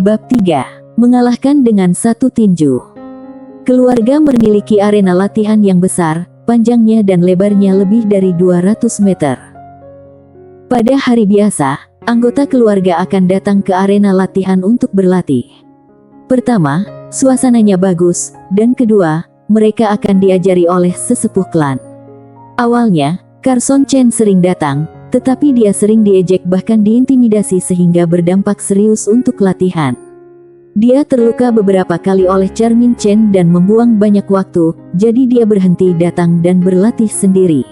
Bab 3. Mengalahkan dengan satu tinju. Keluarga memiliki arena latihan yang besar, panjangnya dan lebarnya lebih dari 200 meter. Pada hari biasa, anggota keluarga akan datang ke arena latihan untuk berlatih. Pertama, suasananya bagus, dan kedua, mereka akan diajari oleh sesepuh klan. Awalnya, Carson Chen sering datang, tetapi dia sering diejek bahkan diintimidasi sehingga berdampak serius untuk latihan. Dia terluka beberapa kali oleh Charmin Chen dan membuang banyak waktu, jadi dia berhenti datang dan berlatih sendiri.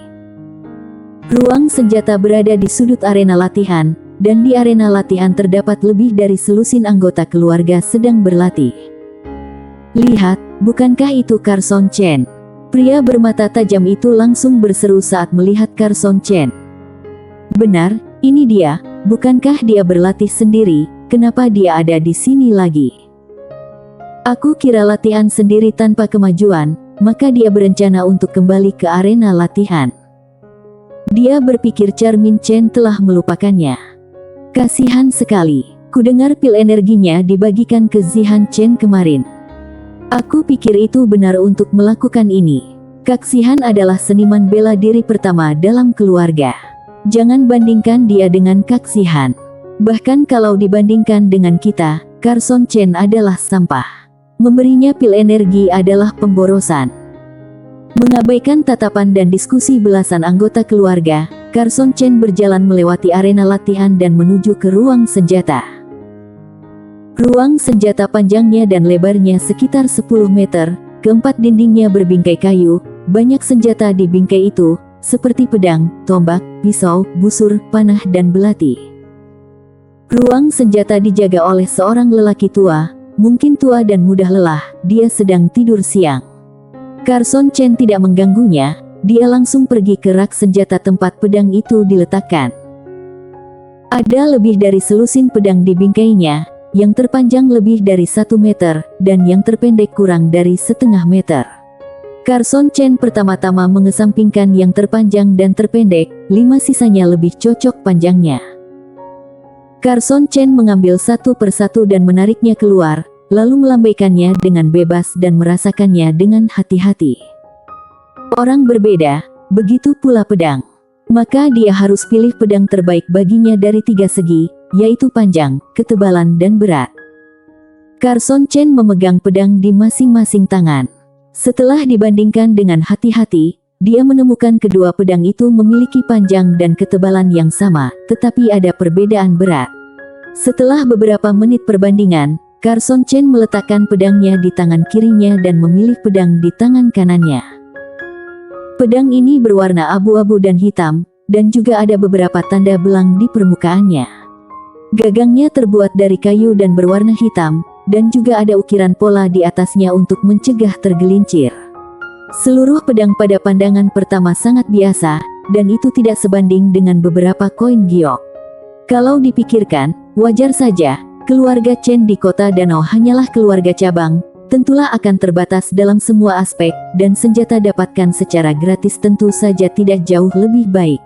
Ruang senjata berada di sudut arena latihan, dan di arena latihan terdapat lebih dari selusin anggota keluarga sedang berlatih. Lihat, bukankah itu Carson Chen? Pria bermata tajam itu langsung berseru saat melihat Carson Chen. Benar, ini dia. Bukankah dia berlatih sendiri? Kenapa dia ada di sini lagi? Aku kira latihan sendiri tanpa kemajuan, maka dia berencana untuk kembali ke arena latihan. Dia berpikir Charmin Chen telah melupakannya. Kasihan sekali. Kudengar pil energinya dibagikan ke Zihan Chen kemarin. Aku pikir itu benar untuk melakukan ini. Kak Zihan adalah seniman bela diri pertama dalam keluarga. Jangan bandingkan dia dengan Kak Zihan. Bahkan kalau dibandingkan dengan kita, Carson Chen adalah sampah. Memberinya pil energi adalah pemborosan. Mengabaikan tatapan dan diskusi belasan anggota keluarga, Carson Chen berjalan melewati arena latihan dan menuju ke ruang senjata. Ruang senjata panjangnya dan lebarnya sekitar 10 meter, keempat dindingnya berbingkai kayu, banyak senjata di bingkai itu, seperti pedang, tombak, pisau, busur, panah dan belati. Ruang senjata dijaga oleh seorang lelaki tua, mungkin tua dan mudah lelah, dia sedang tidur siang. Carson Chen tidak mengganggunya, dia langsung pergi ke rak senjata tempat pedang itu diletakkan. Ada lebih dari selusin pedang di bingkainya, yang terpanjang lebih dari 1 meter, dan yang terpendek kurang dari setengah meter. Carson Chen pertama-tama mengesampingkan yang terpanjang dan terpendek, 5 sisanya lebih cocok panjangnya. Carson Chen mengambil satu persatu dan menariknya keluar, lalu melambaikannya dengan bebas dan merasakannya dengan hati-hati. Orang berbeda, begitu pula pedang. Maka dia harus pilih pedang terbaik baginya dari 3 segi, yaitu panjang, ketebalan dan berat. Carson Chen memegang pedang di masing-masing tangan. Setelah dibandingkan dengan hati-hati, dia menemukan kedua pedang itu memiliki panjang dan ketebalan yang sama, tetapi ada perbedaan berat. Setelah beberapa menit perbandingan, Carson Chen meletakkan pedangnya di tangan kirinya dan memilih pedang di tangan kanannya. Pedang ini berwarna abu-abu dan hitam, dan juga ada beberapa tanda belang di permukaannya. Gagangnya terbuat dari kayu dan berwarna hitam, dan juga ada ukiran pola di atasnya untuk mencegah tergelincir. Seluruh pedang pada pandangan pertama sangat biasa, dan itu tidak sebanding dengan beberapa koin giok. Kalau dipikirkan, wajar saja, keluarga Chen di kota danau hanyalah keluarga cabang, tentulah akan terbatas dalam semua aspek, dan senjata dapatkan secara gratis tentu saja tidak jauh lebih baik.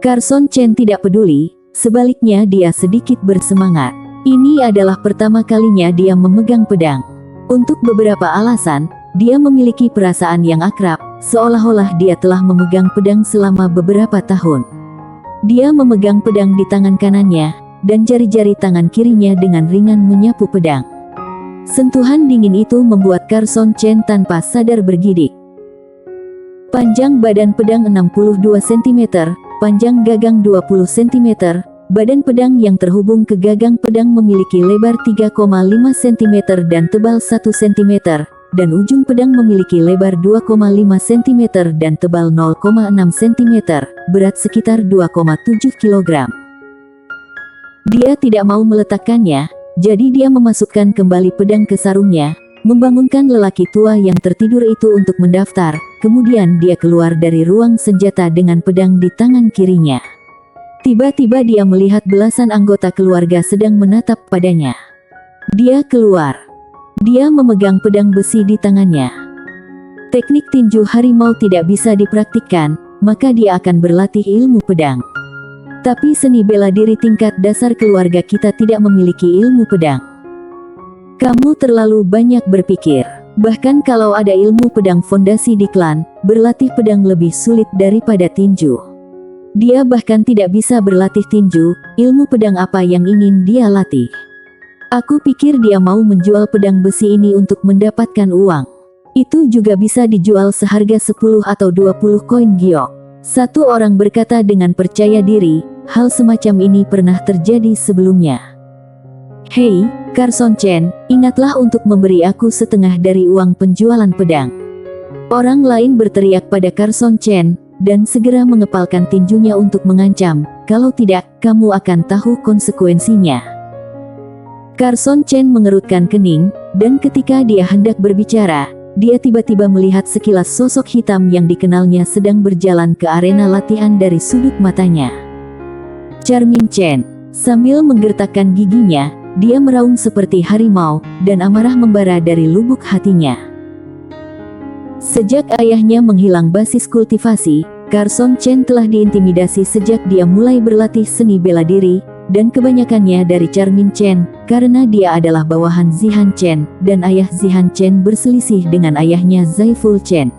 Carson Chen tidak peduli, sebaliknya dia sedikit bersemangat. Ini adalah pertama kalinya dia memegang pedang. Untuk beberapa alasan, dia memiliki perasaan yang akrab, seolah-olah dia telah memegang pedang selama beberapa tahun. Dia memegang pedang di tangan kanannya, dan jari-jari tangan kirinya dengan ringan menyapu pedang. Sentuhan dingin itu membuat Carson Chen tanpa sadar bergidik. Panjang badan pedang 62 cm, panjang gagang 20 cm, badan pedang yang terhubung ke gagang pedang memiliki lebar 3,5 cm dan tebal 1 cm, dan ujung pedang memiliki lebar 2,5 cm dan tebal 0,6 cm, berat sekitar 2,7 kg. Dia tidak mau meletakkannya, jadi dia memasukkan kembali pedang ke sarungnya, membangunkan lelaki tua yang tertidur itu untuk mendaftar, kemudian dia keluar dari ruang senjata dengan pedang di tangan kirinya. Tiba-tiba dia melihat belasan anggota keluarga sedang menatap padanya. Dia keluar. Dia memegang pedang besi di tangannya. Teknik tinju harimau tidak bisa dipraktikkan, maka dia akan berlatih ilmu pedang. Tapi seni bela diri tingkat dasar keluarga kita tidak memiliki ilmu pedang. Kamu terlalu banyak berpikir. Bahkan kalau ada ilmu pedang fondasi di klan, berlatih pedang lebih sulit daripada tinju. Dia bahkan tidak bisa berlatih tinju, ilmu pedang apa yang ingin dia latih? Aku pikir dia mau menjual pedang besi ini untuk mendapatkan uang. Itu juga bisa dijual seharga 10 atau 20 koin giok. Satu orang berkata dengan percaya diri, hal semacam ini pernah terjadi sebelumnya. Hei, Carson Chen, ingatlah untuk memberi aku setengah dari uang penjualan pedang. Orang lain berteriak pada Carson Chen, dan segera mengepalkan tinjunya untuk mengancam, kalau tidak, kamu akan tahu konsekuensinya. Carson Chen mengerutkan kening, dan ketika dia hendak berbicara, dia tiba-tiba melihat sekilas sosok hitam yang dikenalnya sedang berjalan ke arena latihan dari sudut matanya. Charmin Chen, sambil menggertakkan giginya, dia meraung seperti harimau, dan amarah membara dari lubuk hatinya. Sejak ayahnya menghilang basis kultivasi, Carson Chen telah diintimidasi sejak dia mulai berlatih seni bela diri, dan kebanyakannya dari Charmin Chen, karena dia adalah bawahan Zihan Chen, dan ayah Zihan Chen berselisih dengan ayahnya Zaiful Chen.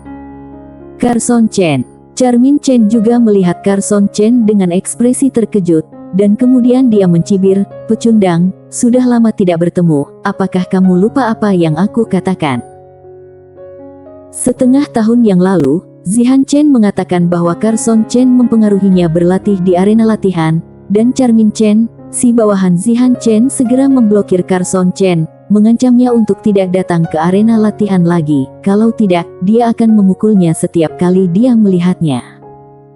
Carson Chen, Charmin Chen juga melihat Carson Chen dengan ekspresi terkejut, dan kemudian dia mencibir, "Pecundang, sudah lama tidak bertemu, apakah kamu lupa apa yang aku katakan?" Setengah tahun yang lalu, Zihan Chen mengatakan bahwa Carson Chen mempengaruhinya berlatih di arena latihan, dan Charmin Chen, si bawahan Zihan Chen segera memblokir Carson Chen, mengancamnya untuk tidak datang ke arena latihan lagi, kalau tidak, dia akan memukulnya setiap kali dia melihatnya.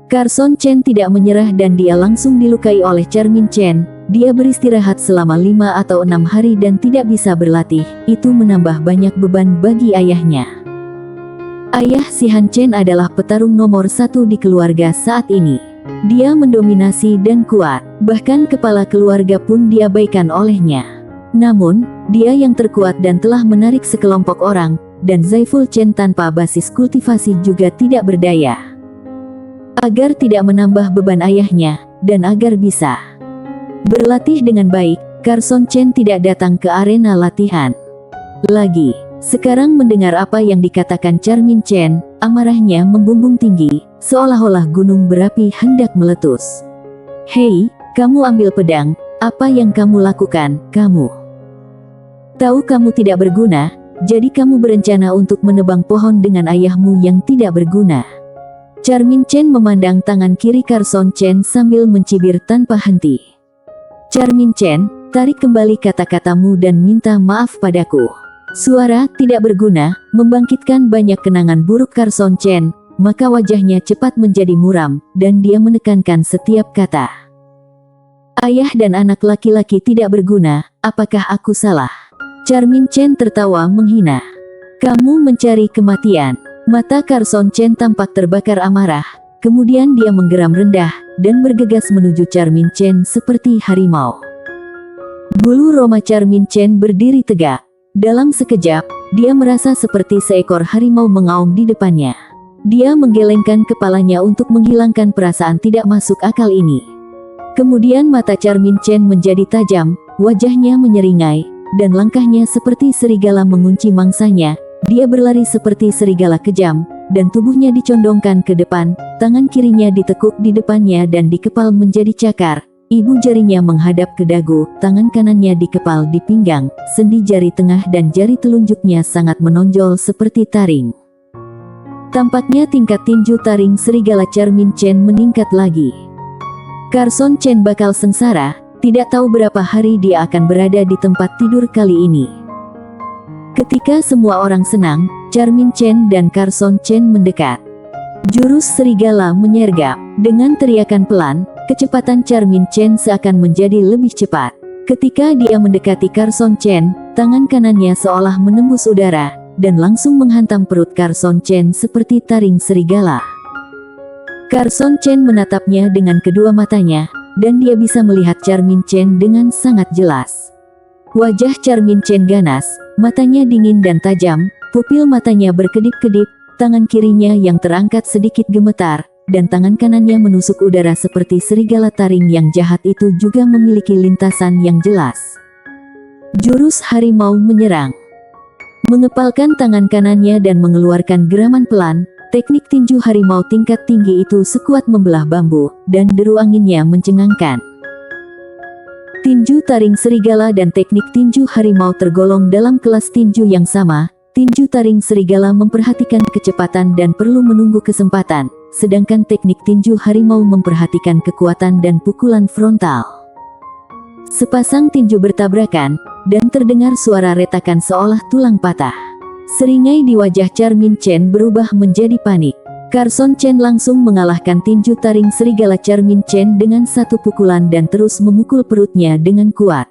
Carson Chen tidak menyerah dan dia langsung dilukai oleh Charmin Chen. Dia beristirahat selama 5 atau 6 hari dan tidak bisa berlatih. Itu menambah banyak beban bagi ayahnya. Ayah Zihan Chen adalah petarung nomor 1 di keluarga saat ini. Dia mendominasi dan kuat, bahkan kepala keluarga pun diabaikan olehnya. Namun, dia yang terkuat dan telah menarik sekelompok orang, dan Zaiful Chen tanpa basis kultivasi juga tidak berdaya. Agar tidak menambah beban ayahnya, dan agar bisa berlatih dengan baik, Carson Chen tidak datang ke arena latihan lagi. Sekarang mendengar apa yang dikatakan Charmin Chen, amarahnya membumbung tinggi, seolah-olah gunung berapi hendak meletus. "Hei, kamu ambil pedang, apa yang kamu lakukan, kamu? Tahu kamu tidak berguna, jadi kamu berencana untuk menebang pohon dengan ayahmu yang tidak berguna." Charmin Chen memandang tangan kiri Carson Chen sambil mencibir tanpa henti. "Charmin Chen, tarik kembali kata-katamu dan minta maaf padaku." Suara tidak berguna membangkitkan banyak kenangan buruk Carson Chen, maka wajahnya cepat menjadi muram, dan dia menekankan setiap kata. "Ayah dan anak laki-laki tidak berguna, apakah aku salah?" Charmin Chen tertawa menghina. "Kamu mencari kematian." Mata Carson Chen tampak terbakar amarah, kemudian dia menggeram rendah, dan bergegas menuju Charmin Chen seperti harimau. Bulu roma Charmin Chen berdiri tegak. Dalam sekejap, dia merasa seperti seekor harimau mengaum di depannya. Dia menggelengkan kepalanya untuk menghilangkan perasaan tidak masuk akal ini. Kemudian mata Charmin Chen menjadi tajam, wajahnya menyeringai, dan langkahnya seperti serigala mengunci mangsanya. Dia berlari seperti serigala kejam, dan tubuhnya dicondongkan ke depan, tangan kirinya ditekuk di depannya dan dikepal menjadi cakar, ibu jarinya menghadap ke dagu, tangan kanannya dikepal di pinggang, sendi jari tengah dan jari telunjuknya sangat menonjol seperti taring. Tampaknya tingkat tinju taring serigala Charmin Chen meningkat lagi. Carson Chen bakal sengsara, tidak tahu berapa hari dia akan berada di tempat tidur kali ini. Ketika semua orang senang, Charmin Chen dan Carson Chen mendekat. Jurus serigala menyergap. Dengan teriakan pelan, kecepatan Charmin Chen seakan menjadi lebih cepat. Ketika dia mendekati Carson Chen, tangan kanannya seolah menembus udara, dan langsung menghantam perut Carson Chen seperti taring serigala. Carson Chen menatapnya dengan kedua matanya, dan dia bisa melihat Charmin Chen dengan sangat jelas. Wajah Charmin Chen ganas, matanya dingin dan tajam, pupil matanya berkedip-kedip, tangan kirinya yang terangkat sedikit gemetar, dan tangan kanannya menusuk udara seperti serigala taring yang jahat itu juga memiliki lintasan yang jelas. Jurus harimau menyerang. Mengepalkan tangan kanannya dan mengeluarkan geraman pelan, teknik tinju harimau tingkat tinggi itu sekuat membelah bambu, dan deru anginnya mencengangkan. Tinju taring serigala dan teknik tinju harimau tergolong dalam kelas tinju yang sama. Tinju taring serigala memperhatikan kecepatan dan perlu menunggu kesempatan, sedangkan teknik tinju harimau memperhatikan kekuatan dan pukulan frontal. Sepasang tinju bertabrakan, dan terdengar suara retakan seolah tulang patah. Seringai di wajah Charmin Chen berubah menjadi panik. Carson Chen langsung mengalahkan tinju taring serigala Charmin Chen dengan satu pukulan dan terus memukul perutnya dengan kuat.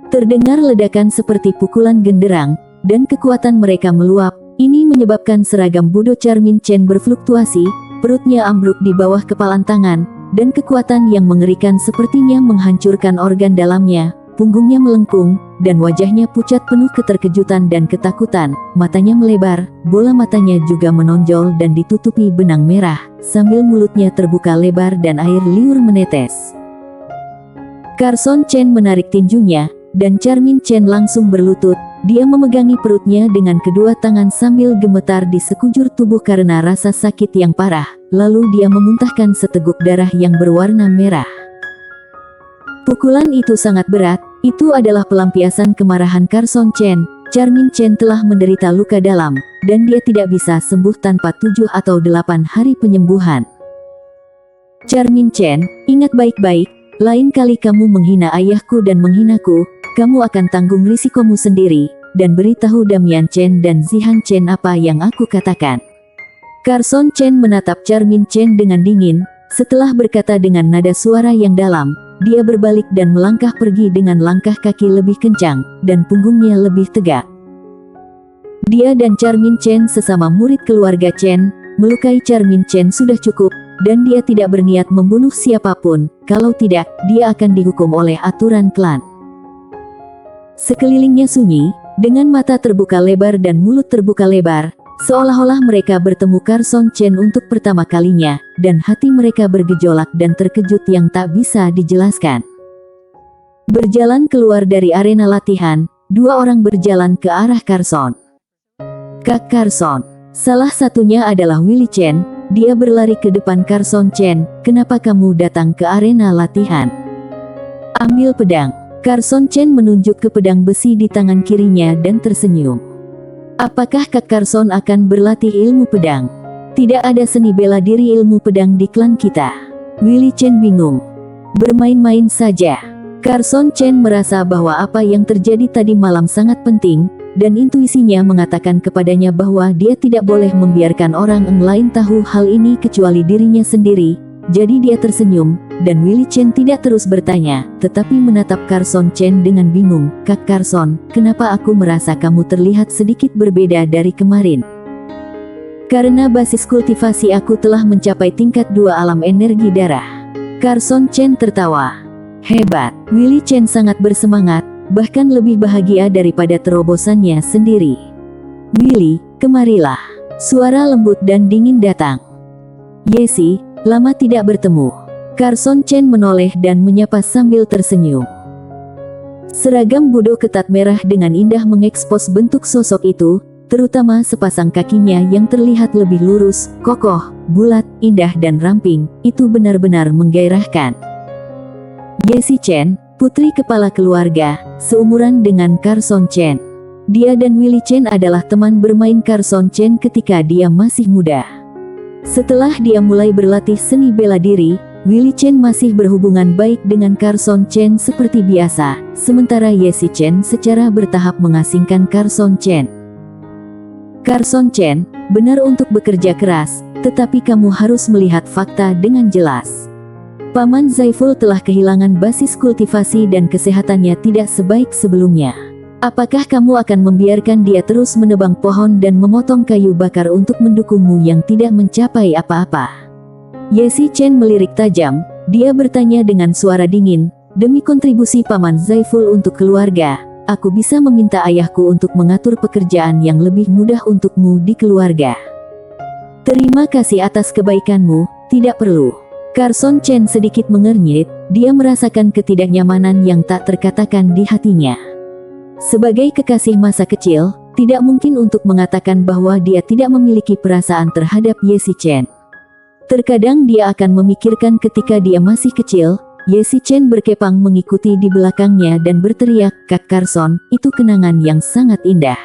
Terdengar ledakan seperti pukulan genderang, dan kekuatan mereka meluap. Ini menyebabkan seragam budo Charmin Chen berfluktuasi, perutnya ambruk di bawah kepalan tangan, dan kekuatan yang mengerikan sepertinya menghancurkan organ dalamnya. Punggungnya melengkung, dan wajahnya pucat penuh keterkejutan dan ketakutan. Matanya melebar, bola matanya juga menonjol dan ditutupi benang merah, sambil mulutnya terbuka lebar dan air liur menetes. Carson Chen menarik tinjunya, dan Charmin Chen langsung berlutut. Dia memegangi perutnya dengan kedua tangan sambil gemetar di sekujur tubuh karena rasa sakit yang parah. Lalu dia memuntahkan seteguk darah yang berwarna merah. Pukulan itu sangat berat. Itu adalah pelampiasan kemarahan Carson Chen. Charmin Chen telah menderita luka dalam, dan dia tidak bisa sembuh tanpa 7 atau 8 hari penyembuhan. Charmin Chen, ingat baik-baik, lain kali kamu menghina ayahku dan menghinaku, kamu akan tanggung risikomu sendiri, dan beritahu Damian Chen dan Zihan Chen apa yang aku katakan. Carson Chen menatap Charmin Chen dengan dingin, setelah berkata dengan nada suara yang dalam. Dia berbalik dan melangkah pergi dengan langkah kaki lebih kencang, dan punggungnya lebih tegak. Dia dan Charmin Chen sesama murid keluarga Chen, melukai Charmin Chen sudah cukup, dan dia tidak berniat membunuh siapapun, kalau tidak, dia akan dihukum oleh aturan klan. Sekelilingnya sunyi, dengan mata terbuka lebar dan mulut terbuka lebar, seolah-olah mereka bertemu Carson Chen untuk pertama kalinya, dan hati mereka bergejolak dan terkejut yang tak bisa dijelaskan. Berjalan keluar dari arena latihan, dua orang berjalan ke arah Carson. Kak Carson. Salah satunya adalah Willie Chen, dia berlari ke depan Carson Chen, kenapa kamu datang ke arena latihan? Ambil pedang. Carson Chen menunjuk ke pedang besi di tangan kirinya dan tersenyum. Apakah Kak Carson akan berlatih ilmu pedang? Tidak ada seni bela diri ilmu pedang di klan kita. Willie Chen bingung. Bermain-main saja. Carson Chen merasa bahwa apa yang terjadi tadi malam sangat penting, dan intuisinya mengatakan kepadanya bahwa dia tidak boleh membiarkan orang lain tahu hal ini kecuali dirinya sendiri. Jadi dia tersenyum, dan Willie Chen tidak terus bertanya, tetapi menatap Carson Chen dengan bingung. Kak Carson, kenapa aku merasa kamu terlihat sedikit berbeda dari kemarin? Karena basis kultivasi aku telah mencapai tingkat 2 alam energi darah. Carson Chen tertawa. Hebat. Willie Chen sangat bersemangat, bahkan lebih bahagia daripada terobosannya sendiri. Willie, kemarilah. Suara lembut dan dingin datang. Yesi, lama tidak bertemu. Carson Chen menoleh dan menyapa sambil tersenyum. Seragam budo ketat merah dengan indah mengekspos bentuk sosok itu, terutama sepasang kakinya yang terlihat lebih lurus, kokoh, bulat, indah dan ramping, itu benar-benar menggairahkan. Yesi Chen, putri kepala keluarga, seumuran dengan Carson Chen. Dia dan Willie Chen adalah teman bermain Carson Chen ketika dia masih muda. Setelah dia mulai berlatih seni bela diri, Willie Chen masih berhubungan baik dengan Carson Chen seperti biasa, sementara Yesi Chen secara bertahap mengasingkan Carson Chen. Carson Chen, benar untuk bekerja keras, tetapi kamu harus melihat fakta dengan jelas. Paman Zaiful telah kehilangan basis kultivasi dan kesehatannya tidak sebaik sebelumnya. Apakah kamu akan membiarkan dia terus menebang pohon dan memotong kayu bakar untuk mendukungmu yang tidak mencapai apa-apa? Yesi Chen melirik tajam, dia bertanya dengan suara dingin, demi kontribusi Paman Zaiful untuk keluarga, aku bisa meminta ayahku untuk mengatur pekerjaan yang lebih mudah untukmu di keluarga. Terima kasih atas kebaikanmu, tidak perlu. Carson Chen sedikit mengernyit, dia merasakan ketidaknyamanan yang tak terkatakan di hatinya. Sebagai kekasih masa kecil, tidak mungkin untuk mengatakan bahwa dia tidak memiliki perasaan terhadap Ye Chen. Terkadang dia akan memikirkan ketika dia masih kecil, Ye Chen berkepang mengikuti di belakangnya dan berteriak, "Kak Carson," itu kenangan yang sangat indah.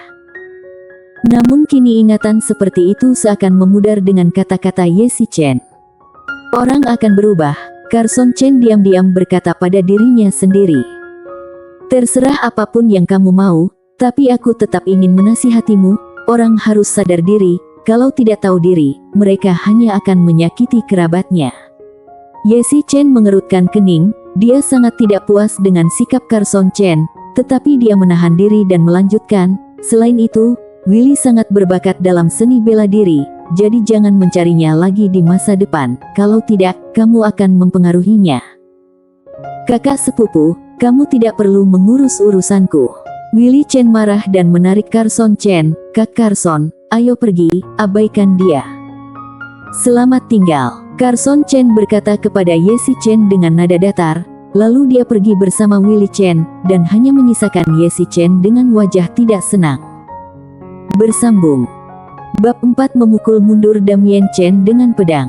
Namun kini ingatan seperti itu seakan memudar dengan kata-kata Ye Chen. Orang akan berubah, Carson Chen diam-diam berkata pada dirinya sendiri. Terserah apapun yang kamu mau, tapi aku tetap ingin menasihatimu, orang harus sadar diri, kalau tidak tahu diri, mereka hanya akan menyakiti kerabatnya. Ye Chen mengerutkan kening, dia sangat tidak puas dengan sikap Carson Chen, tetapi dia menahan diri dan melanjutkan, selain itu, Willy sangat berbakat dalam seni bela diri, jadi jangan mencarinya lagi di masa depan, kalau tidak, kamu akan mempengaruhinya. Kakak sepupu, kamu tidak perlu mengurus urusanku. Willy Chen marah dan menarik Carson Chen, "Kak Carson, ayo pergi, abaikan dia." "Selamat tinggal," Carson Chen berkata kepada Ye Chen dengan nada datar, lalu dia pergi bersama Willy Chen, dan hanya menyisakan Ye Chen dengan wajah tidak senang. Bersambung. Bab 4 memukul mundur Damien Chen dengan pedang.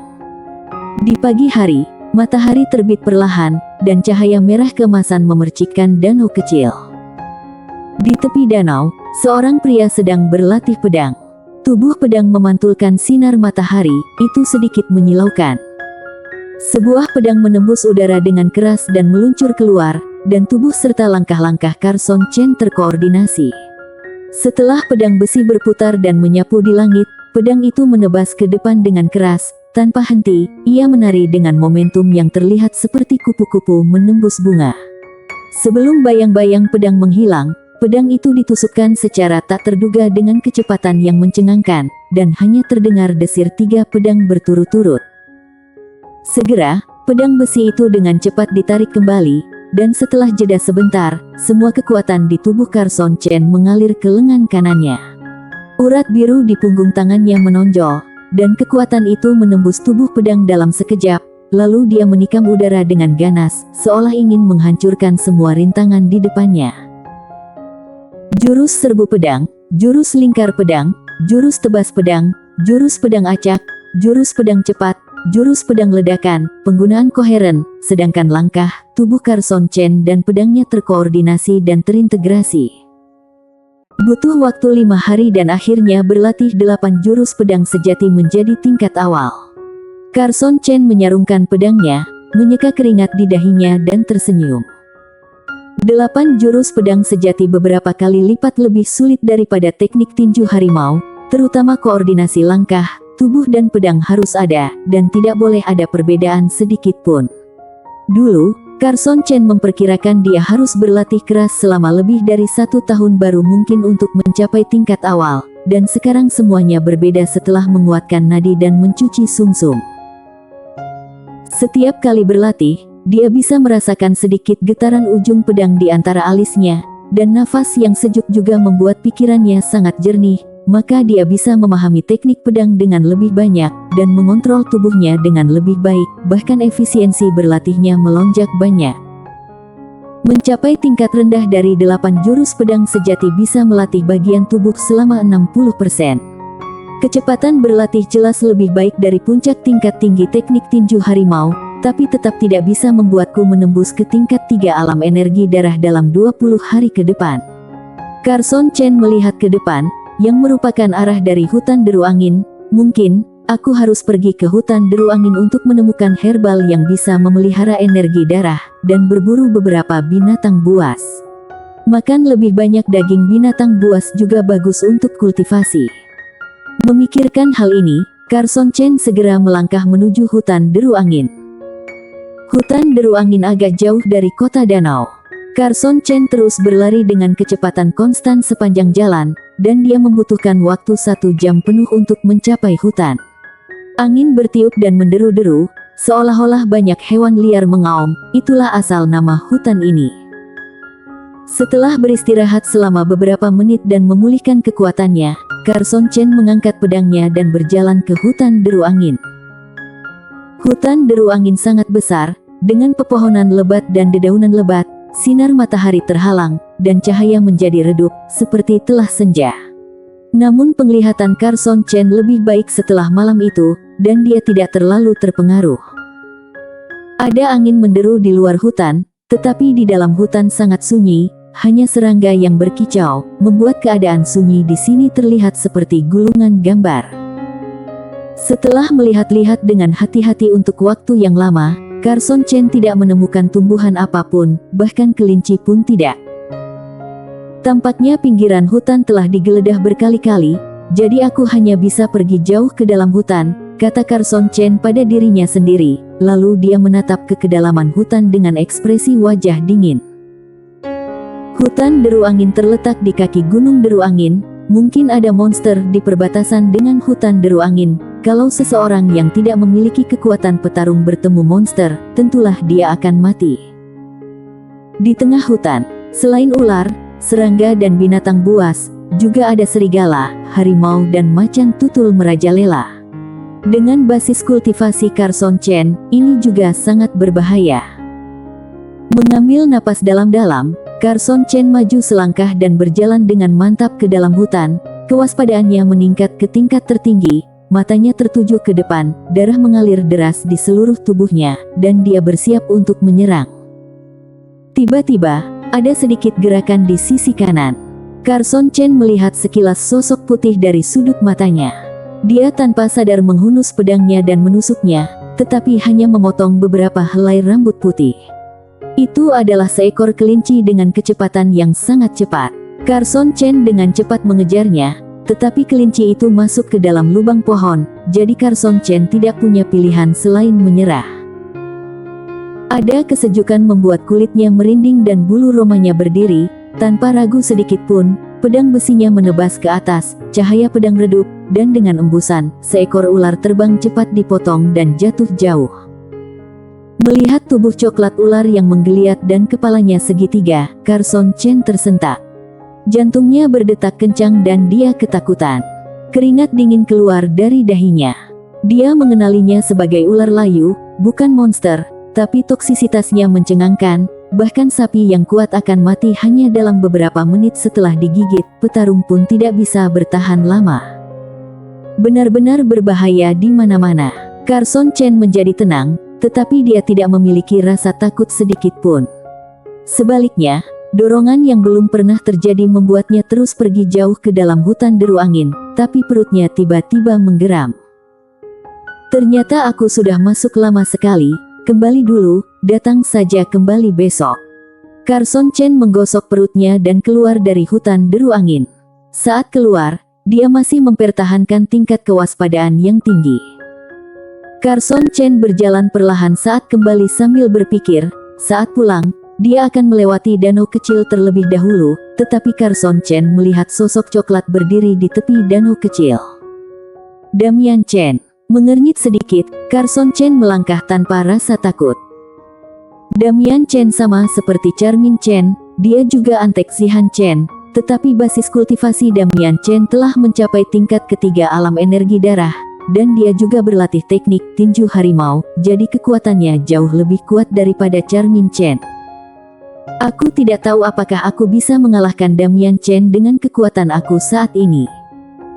Di pagi hari, matahari terbit perlahan, dan cahaya merah keemasan memercikkan danau kecil. Di tepi danau, seorang pria sedang berlatih pedang. Tubuh pedang memantulkan sinar matahari, itu sedikit menyilaukan. Sebuah pedang menembus udara dengan keras dan meluncur keluar, dan tubuh serta langkah-langkah Carson Chen terkoordinasi. Setelah pedang besi berputar dan menyapu di langit, pedang itu menebas ke depan dengan keras. Tanpa henti, ia menari dengan momentum yang terlihat seperti kupu-kupu menembus bunga. Sebelum bayang-bayang pedang menghilang, pedang itu ditusukkan secara tak terduga dengan kecepatan yang mencengangkan, dan hanya terdengar desir 3 pedang berturut-turut. Segera, pedang besi itu dengan cepat ditarik kembali, dan setelah jeda sebentar, semua kekuatan di tubuh Carson Chen mengalir ke lengan kanannya. Urat biru di punggung tangannya menonjol, dan kekuatan itu menembus tubuh pedang dalam sekejap, lalu dia menikam udara dengan ganas, seolah ingin menghancurkan semua rintangan di depannya. Jurus serbu pedang, jurus lingkar pedang, jurus tebas pedang, jurus pedang acak, jurus pedang cepat, jurus pedang ledakan, penggunaan koheren, sedangkan langkah, tubuh Carson Chen dan pedangnya terkoordinasi dan terintegrasi. Butuh waktu 5 hari dan akhirnya berlatih 8 jurus pedang sejati menjadi tingkat awal. Carson Chen menyarungkan pedangnya, menyeka keringat di dahinya dan tersenyum. 8 jurus pedang sejati beberapa kali lipat lebih sulit daripada teknik tinju harimau, terutama koordinasi langkah, tubuh dan pedang harus ada, dan tidak boleh ada perbedaan sedikit pun. Dulu, Carson Chen memperkirakan dia harus berlatih keras selama lebih dari 1 tahun baru mungkin untuk mencapai tingkat awal, dan sekarang semuanya berbeda setelah menguatkan nadi dan mencuci sumsum. Setiap kali berlatih, dia bisa merasakan sedikit getaran ujung pedang di antara alisnya, dan nafas yang sejuk juga membuat pikirannya sangat jernih, maka dia bisa memahami teknik pedang dengan lebih banyak, dan mengontrol tubuhnya dengan lebih baik, bahkan efisiensi berlatihnya melonjak banyak. Mencapai tingkat rendah dari 8 jurus pedang sejati bisa melatih bagian tubuh selama 60%. Kecepatan berlatih jelas lebih baik dari puncak tingkat tinggi teknik tinju harimau, tapi tetap tidak bisa membuatku menembus ke tingkat 3 alam energi darah dalam 20 hari ke depan. Carson Chen melihat ke depan, yang merupakan arah dari hutan deru angin. Mungkin, aku harus pergi ke hutan deru angin untuk menemukan herbal yang bisa memelihara energi darah, dan berburu beberapa binatang buas. Makan lebih banyak daging binatang buas juga bagus untuk kultivasi. Memikirkan hal ini, Carson Chen segera melangkah menuju hutan deru angin. Hutan deru angin agak jauh dari kota danau. Carson Chen terus berlari dengan kecepatan konstan sepanjang jalan, dan dia membutuhkan waktu 1 jam penuh untuk mencapai hutan. Angin bertiup dan menderu-deru, seolah-olah banyak hewan liar mengaum, itulah asal nama hutan ini. Setelah beristirahat selama beberapa menit dan memulihkan kekuatannya, Carson Chen mengangkat pedangnya dan berjalan ke hutan deru angin. Hutan deru angin sangat besar, dengan pepohonan lebat dan dedaunan lebat, sinar matahari terhalang, dan cahaya menjadi redup, seperti telah senja. Namun penglihatan Carson Chen lebih baik setelah malam itu, dan dia tidak terlalu terpengaruh. Ada angin menderu di luar hutan, tetapi di dalam hutan sangat sunyi, hanya serangga yang berkicau, membuat keadaan sunyi di sini terlihat seperti gulungan gambar. Setelah melihat-lihat dengan hati-hati untuk waktu yang lama, Carson Chen tidak menemukan tumbuhan apapun, bahkan kelinci pun tidak. Tampaknya pinggiran hutan telah digeledah berkali-kali, jadi aku hanya bisa pergi jauh ke dalam hutan, kata Carson Chen pada dirinya sendiri, lalu dia menatap ke kedalaman hutan dengan ekspresi wajah dingin. Hutan deru angin terletak di kaki gunung deru angin, mungkin ada monster di perbatasan dengan hutan deru angin. Kalau seseorang yang tidak memiliki kekuatan petarung bertemu monster, tentulah dia akan mati. Di tengah hutan, selain ular, serangga dan binatang buas, juga ada serigala, harimau dan macan tutul merajalela. Dengan basis kultivasi Carson Chen, ini juga sangat berbahaya. Mengambil napas dalam-dalam, Carson Chen maju selangkah dan berjalan dengan mantap ke dalam hutan. Kewaspadaannya meningkat ke tingkat tertinggi, matanya tertuju ke depan, darah mengalir deras di seluruh tubuhnya, dan dia bersiap untuk menyerang. Tiba-tiba, ada sedikit gerakan di sisi kanan. Carson Chen melihat sekilas sosok putih dari sudut matanya. Dia tanpa sadar menghunus pedangnya dan menusuknya, tetapi hanya memotong beberapa helai rambut putih. Itu adalah seekor kelinci dengan kecepatan yang sangat cepat. Carson Chen dengan cepat mengejarnya, tetapi kelinci itu masuk ke dalam lubang pohon, jadi Carson Chen tidak punya pilihan selain menyerah. Ada kesejukan membuat kulitnya merinding dan bulu romanya berdiri, tanpa ragu sedikit pun, pedang besinya menebas ke atas, cahaya pedang redup, dan dengan embusan, seekor ular terbang cepat dipotong dan jatuh jauh. Melihat tubuh coklat ular yang menggeliat dan kepalanya segitiga, Carson Chen tersentak. Jantungnya berdetak kencang dan dia ketakutan. Keringat dingin keluar dari dahinya. Dia mengenalinya sebagai ular layu, bukan monster, tapi toksisitasnya mencengangkan, bahkan sapi yang kuat akan mati hanya dalam beberapa menit setelah digigit, petarung pun tidak bisa bertahan lama. Benar-benar berbahaya di mana-mana. Carson Chen menjadi tenang, tetapi dia tidak memiliki rasa takut sedikit pun. Sebaliknya, dorongan yang belum pernah terjadi membuatnya terus pergi jauh ke dalam hutan deru angin, tapi perutnya tiba-tiba menggeram. Ternyata aku sudah masuk lama sekali, kembali dulu, datang saja kembali besok. Carson Chen menggosok perutnya dan keluar dari hutan deru angin. Saat keluar, dia masih mempertahankan tingkat kewaspadaan yang tinggi. Carson Chen berjalan perlahan saat kembali sambil berpikir, saat pulang, dia akan melewati danau kecil terlebih dahulu, tetapi Carson Chen melihat sosok coklat berdiri di tepi danau kecil. Damian Chen. Mengernyit sedikit, Carson Chen melangkah tanpa rasa takut. Damian Chen sama seperti Charmin Chen, dia juga antek Zihan Chen, tetapi basis kultivasi Damian Chen telah mencapai tingkat ketiga alam energi darah, dan dia juga berlatih teknik tinju harimau, jadi kekuatannya jauh lebih kuat daripada Charmin Chen. Aku tidak tahu apakah aku bisa mengalahkan Damian Chen dengan kekuatan aku saat ini.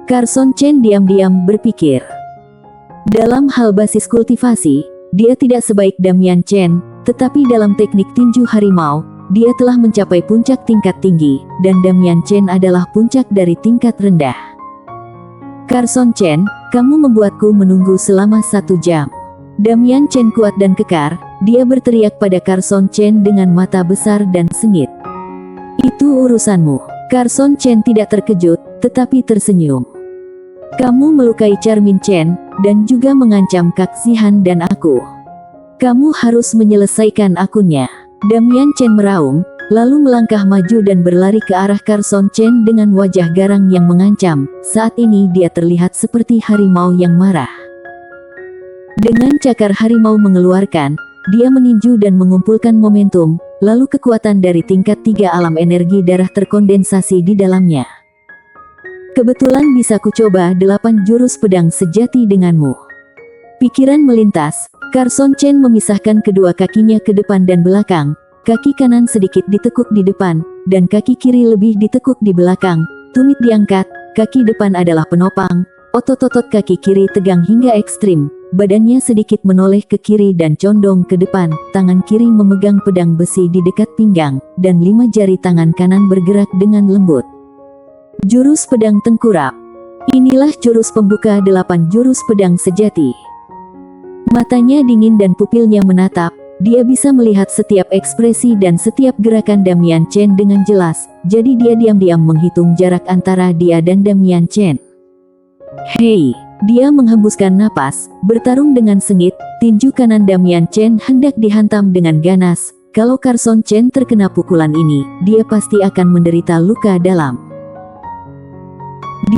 Carson Chen diam-diam berpikir. Dalam hal basis kultivasi, dia tidak sebaik Damian Chen, tetapi dalam teknik tinju harimau, dia telah mencapai puncak tingkat tinggi, dan Damian Chen adalah puncak dari tingkat rendah. Carson Chen, kamu membuatku menunggu selama 1 jam. Damian Chen kuat dan kekar, dia berteriak pada Carson Chen dengan mata besar dan sengit. Itu urusanmu. Carson Chen tidak terkejut, tetapi tersenyum. Kamu melukai Charmin Chen, dan juga mengancam Kak Zihan dan aku. Kamu harus menyelesaikan akunnya. Damian Chen meraung, lalu melangkah maju dan berlari ke arah Carson Chen dengan wajah garang yang mengancam. Saat ini dia terlihat seperti harimau yang marah. Dengan cakar harimau mengeluarkan, dia meninju dan mengumpulkan momentum, lalu kekuatan dari tingkat 3 alam energi darah terkondensasi di dalamnya. Kebetulan bisa kucoba 8 jurus pedang sejati denganmu. Pikiran melintas, Carson Chen memisahkan kedua kakinya ke depan dan belakang. Kaki kanan sedikit ditekuk di depan, dan kaki kiri lebih ditekuk di belakang. Tumit diangkat, kaki depan adalah penopang. Otot-otot kaki kiri tegang hingga ekstrim. Badannya sedikit menoleh ke kiri dan condong ke depan. Tangan kiri memegang pedang besi di dekat pinggang, dan 5 jari tangan kanan bergerak dengan lembut. Jurus pedang tengkurap. Inilah jurus pembuka 8 jurus pedang sejati. Matanya dingin dan pupilnya menatap. Dia bisa melihat setiap ekspresi dan setiap gerakan Damian Chen dengan jelas. Jadi dia diam-diam menghitung jarak antara dia dan Damian Chen. Hei, dia menghembuskan napas, bertarung dengan sengit. Tinju kanan Damian Chen hendak dihantam dengan ganas. Kalau Carson Chen terkena pukulan ini, dia pasti akan menderita luka dalam.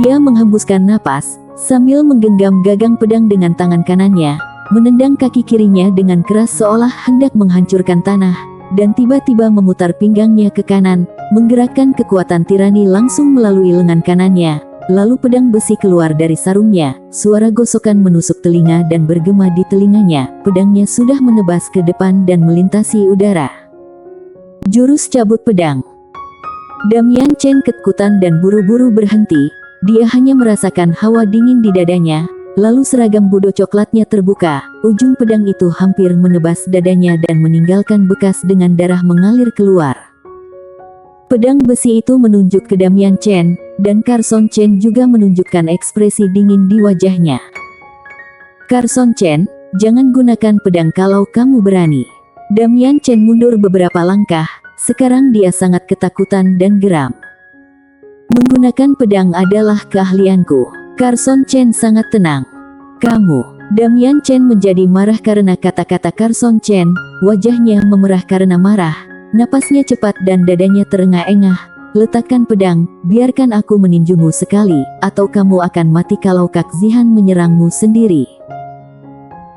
Dia menghembuskan napas, sambil menggenggam gagang pedang dengan tangan kanannya. Menendang kaki kirinya dengan keras seolah hendak menghancurkan tanah, dan tiba-tiba memutar pinggangnya ke kanan, menggerakkan kekuatan tirani langsung melalui lengan kanannya. Lalu pedang besi keluar dari sarungnya, suara gosokan menusuk telinga dan bergema di telinganya. Pedangnya sudah menebas ke depan dan melintasi udara. Jurus cabut pedang. Damian Chen ketakutan dan buru-buru berhenti. Dia hanya merasakan hawa dingin di dadanya. Lalu seragam budo coklatnya terbuka, ujung pedang itu hampir menebas dadanya dan meninggalkan bekas dengan darah mengalir keluar. Pedang besi itu menunjuk ke Damian Chen, dan Carson Chen juga menunjukkan ekspresi dingin di wajahnya. Carson Chen, jangan gunakan pedang kalau kamu berani. Damian Chen mundur beberapa langkah, sekarang dia sangat ketakutan dan geram. Menggunakan pedang adalah keahlianku. Carson Chen sangat tenang. Kamu. Damian Chen menjadi marah karena kata-kata Carson Chen. Wajahnya memerah karena marah. Napasnya cepat dan dadanya terengah-engah. Letakkan pedang, biarkan aku meninjumu sekali, atau kamu akan mati kalau Kak Zihan menyerangmu sendiri.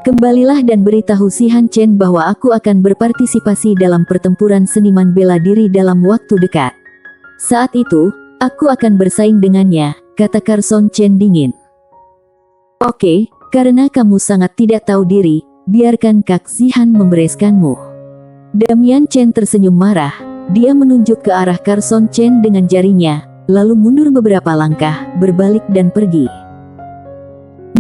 Kembalilah dan beritahu Zihan Chen bahwa aku akan berpartisipasi dalam pertempuran seniman bela diri dalam waktu dekat. Saat itu, aku akan bersaing dengannya, kata Carson Chen dingin. Oke, karena kamu sangat tidak tahu diri, biarkan Kak Zihan membereskanmu. Damian Chen tersenyum marah. Dia menunjuk ke arah Carson Chen dengan jarinya, lalu mundur beberapa langkah, berbalik dan pergi.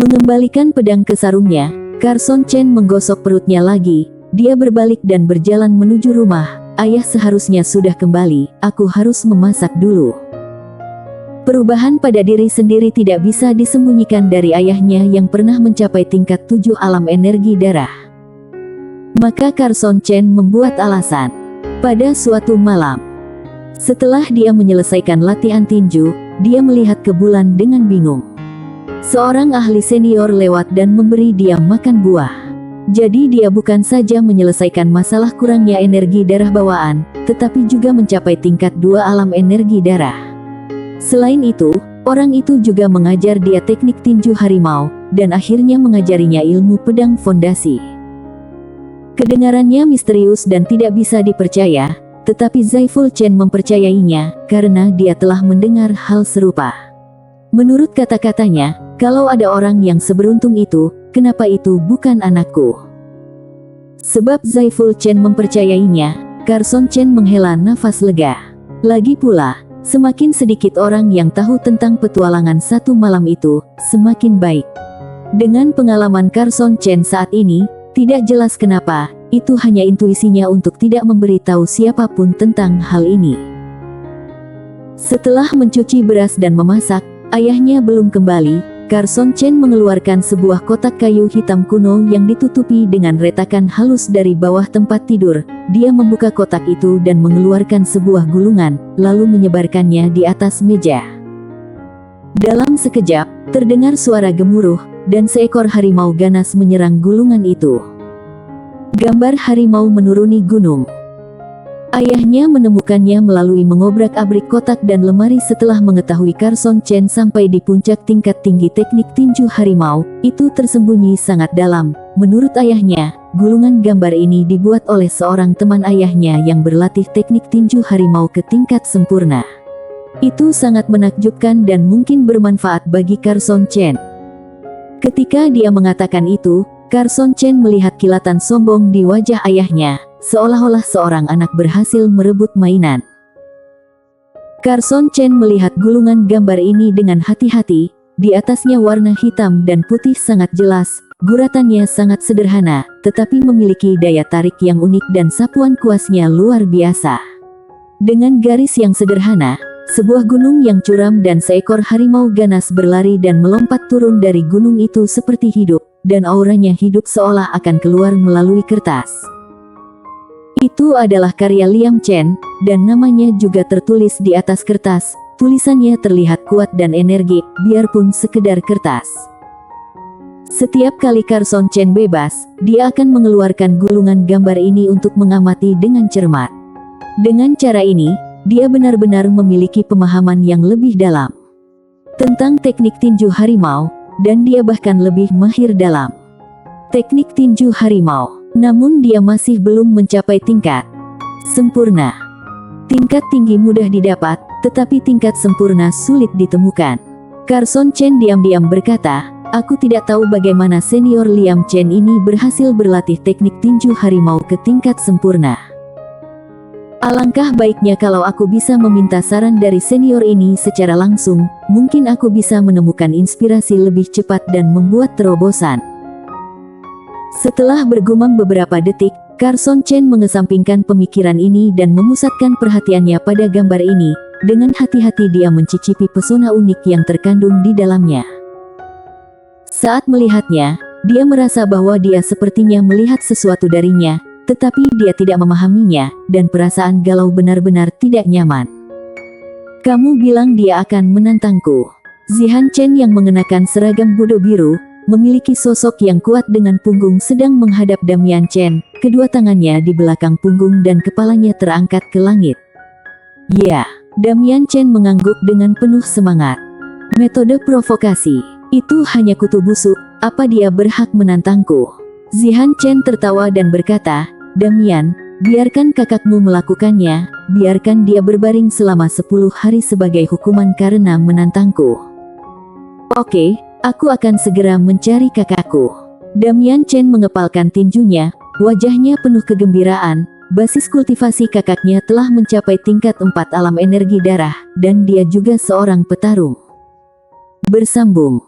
Mengembalikan pedang ke sarungnya, Carson Chen menggosok perutnya lagi. Dia berbalik dan berjalan menuju rumah. Ayah seharusnya sudah kembali, aku harus memasak dulu. Perubahan pada diri sendiri tidak bisa disembunyikan dari ayahnya yang pernah mencapai tingkat 7 alam energi darah. Maka Carson Chen membuat alasan. Pada suatu malam, setelah dia menyelesaikan latihan tinju, dia melihat ke bulan dengan bingung. Seorang ahli senior lewat dan memberi dia makan buah. Jadi dia bukan saja menyelesaikan masalah kurangnya energi darah bawaan, tetapi juga mencapai tingkat 2 alam energi darah. Selain itu, orang itu juga mengajar dia teknik tinju harimau, dan akhirnya mengajarinya ilmu pedang fondasi. Kedengarannya misterius dan tidak bisa dipercaya, tetapi Zaiful Chen mempercayainya, karena dia telah mendengar hal serupa. Menurut kata-katanya, kalau ada orang yang seberuntung itu, kenapa itu bukan anakku? Sebab Zaiful Chen mempercayainya, Carson Chen menghela nafas lega. Lagi pula, semakin sedikit orang yang tahu tentang petualangan satu malam itu, semakin baik. Dengan pengalaman Carson Chen saat ini, tidak jelas kenapa, itu hanya intuisinya untuk tidak memberitahu siapapun tentang hal ini. Setelah mencuci beras dan memasak, ayahnya belum kembali. Carson Chen mengeluarkan sebuah kotak kayu hitam kuno yang ditutupi dengan retakan halus dari bawah tempat tidur. Dia membuka kotak itu dan mengeluarkan sebuah gulungan, lalu menyebarkannya di atas meja. Dalam sekejap, terdengar suara gemuruh, dan seekor harimau ganas menyerang gulungan itu. Gambar harimau menuruni gunung. Ayahnya menemukannya melalui mengobrak-abrik kotak dan lemari setelah mengetahui Carson Chen sampai di puncak tingkat tinggi teknik tinju harimau, itu tersembunyi sangat dalam. Menurut ayahnya, gulungan gambar ini dibuat oleh seorang teman ayahnya yang berlatih teknik tinju harimau ke tingkat sempurna. Itu sangat menakjubkan dan mungkin bermanfaat bagi Carson Chen. Ketika dia mengatakan itu, Carson Chen melihat kilatan sombong di wajah ayahnya, seolah-olah seorang anak berhasil merebut mainan. Carson Chen melihat gulungan gambar ini dengan hati-hati. Di atasnya warna hitam dan putih sangat jelas, guratannya sangat sederhana, tetapi memiliki daya tarik yang unik dan sapuan kuasnya luar biasa. Dengan garis yang sederhana, sebuah gunung yang curam dan seekor harimau ganas berlari dan melompat turun dari gunung itu seperti hidup, dan auranya hidup seolah akan keluar melalui kertas. Itu adalah karya Liam Chen, dan namanya juga tertulis di atas kertas. Tulisannya terlihat kuat dan energik, biarpun sekedar kertas. Setiap kali Carson Chen bebas, dia akan mengeluarkan gulungan gambar ini untuk mengamati dengan cermat. Dengan cara ini, dia benar-benar memiliki pemahaman yang lebih dalam tentang teknik tinju harimau, dan dia bahkan lebih mahir dalam teknik tinju harimau. Namun dia masih belum mencapai tingkat sempurna. Tingkat tinggi mudah didapat, tetapi tingkat sempurna sulit ditemukan. Carson Chen diam-diam berkata, "Aku tidak tahu bagaimana senior Liam Chen ini berhasil berlatih teknik tinju harimau ke tingkat sempurna. Alangkah baiknya kalau aku bisa meminta saran dari senior ini secara langsung, mungkin aku bisa menemukan inspirasi lebih cepat dan membuat terobosan." Setelah bergumam beberapa detik, Carson Chen mengesampingkan pemikiran ini dan memusatkan perhatiannya pada gambar ini. Dengan hati-hati dia mencicipi pesona unik yang terkandung di dalamnya. Saat melihatnya, dia merasa bahwa dia sepertinya melihat sesuatu darinya, tetapi dia tidak memahaminya, dan perasaan galau benar-benar tidak nyaman. "Kamu bilang dia akan menantangku." Zihan Chen yang mengenakan seragam budo biru, memiliki sosok yang kuat dengan punggung sedang menghadap Damian Chen, kedua tangannya di belakang punggung dan kepalanya terangkat ke langit. "Ya." Damian Chen mengangguk dengan penuh semangat. "Metode provokasi. Itu hanya kutu busuk, apa dia berhak menantangku?" Zihan Chen tertawa dan berkata, "Damian, biarkan kakakmu melakukannya, biarkan dia berbaring selama 10 hari sebagai hukuman karena menantangku." "Oke. Aku akan segera mencari kakakku." Damian Chen mengepalkan tinjunya, wajahnya penuh kegembiraan. Basis kultivasi kakaknya telah mencapai tingkat 4 alam energi darah, dan dia juga seorang petarung. Bersambung.